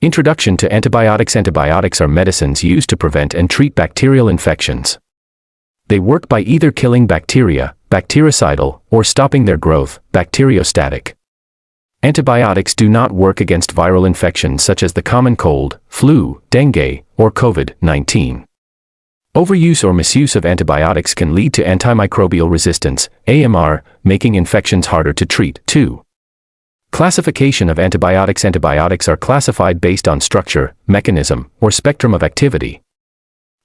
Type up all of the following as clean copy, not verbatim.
Introduction to antibiotics. Antibiotics are medicines used to prevent and treat bacterial infections. They work by either killing bacteria, bactericidal, or stopping their growth, bacteriostatic. Antibiotics do not work against viral infections such as the common cold, flu, dengue, or COVID-19. Overuse or misuse of antibiotics can lead to antimicrobial resistance, AMR, making infections harder to treat. 2. Classification of antibiotics. Antibiotics are classified based on structure, mechanism, or spectrum of activity.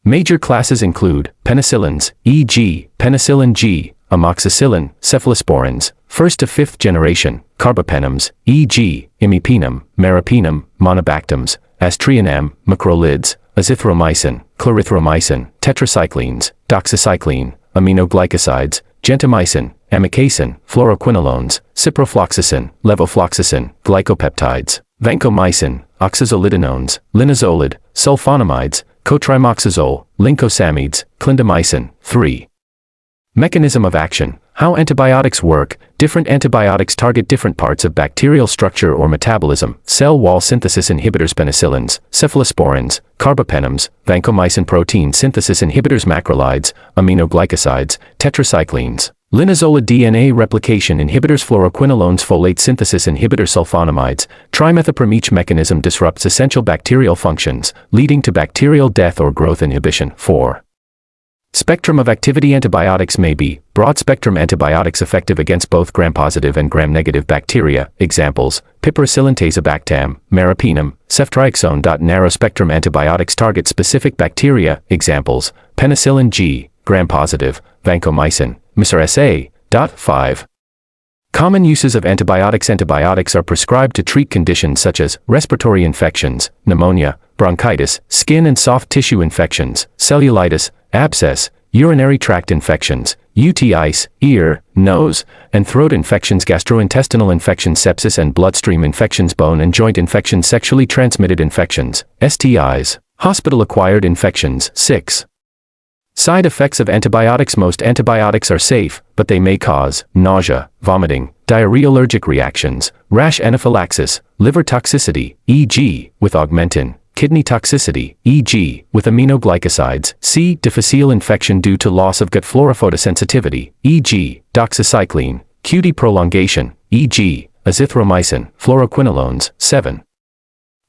Major classes include penicillins, e.g., penicillin G, amoxicillin, cephalosporins, first to fifth generation, carbapenems, e.g., imipenem, meropenem, monobactams, aztreonam, macrolides, azithromycin, clarithromycin, tetracyclines, doxycycline, aminoglycosides, gentamicin, amikacin, fluoroquinolones, ciprofloxacin, levofloxacin, glycopeptides, vancomycin, oxazolidinones, linezolid, sulfonamides, cotrimoxazole, lincosamides, clindamycin. 3. Mechanism of action. How antibiotics work. Different antibiotics target different parts of bacterial structure or metabolism. Cell wall synthesis inhibitors. Penicillins, cephalosporins, carbapenems, vancomycin protein synthesis inhibitors. Macrolides, aminoglycosides, tetracyclines, linezolid DNA replication inhibitors. Fluoroquinolones, folate synthesis inhibitors. Sulfonamides, trimethoprim. Each mechanism disrupts essential bacterial functions, leading to bacterial death or growth inhibition. 4. Spectrum of activity. Antibiotics may be broad-spectrum antibiotics effective against both gram-positive and gram-negative bacteria. Examples: piperacillin, tazobactam, meropenem, ceftriaxone. Narrow-spectrum antibiotics target specific bacteria. Examples: penicillin G, gram-positive, vancomycin, misuse. 5. Common uses of antibiotics. Antibiotics are prescribed to treat conditions such as respiratory infections, pneumonia, bronchitis, skin and soft tissue infections, cellulitis, abscess, urinary tract infections, UTIs, ear, nose, and throat infections, gastrointestinal infections, sepsis and bloodstream infections, bone and joint infections, sexually transmitted infections, STIs, hospital-acquired infections. 6. Side effects of antibiotics. Most antibiotics are safe, but they may cause nausea, vomiting, diarrhea, allergic reactions, rash, anaphylaxis, liver toxicity, e.g., with augmentin, kidney toxicity, e.g., with aminoglycosides, C. difficile infection due to loss of gut flora, photosensitivity, e.g., doxycycline, QT prolongation, e.g., azithromycin, fluoroquinolones. 7.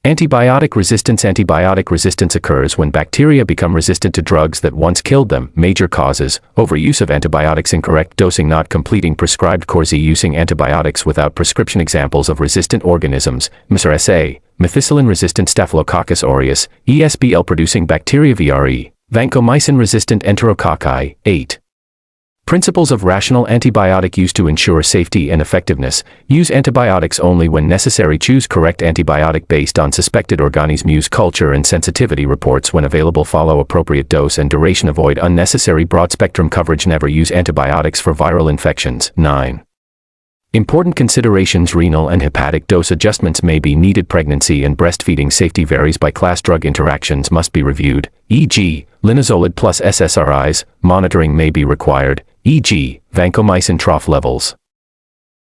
Antibiotic resistance. Antibiotic resistance occurs when bacteria become resistant to drugs that once killed them. Major causes: overuse of antibiotics, incorrect dosing, not completing prescribed course, using antibiotics without prescription. Examples of resistant organisms: misuse, methicillin-resistant Staphylococcus aureus, ESBL-producing bacteria, VRE, vancomycin-resistant Enterococci. 8. Principles of rational antibiotic use. To ensure safety and effectiveness, use antibiotics only when necessary. Choose correct antibiotic based on suspected organisms. Use culture and sensitivity reports when available. Follow appropriate dose and duration. Avoid unnecessary broad-spectrum coverage. Never use antibiotics for viral infections. 9. Important considerations. Renal and hepatic dose adjustments may be needed. Pregnancy and breastfeeding safety varies by class. Drug interactions must be reviewed, e.g., linezolid plus SSRIs. Monitoring may be required, e.g., vancomycin trough levels.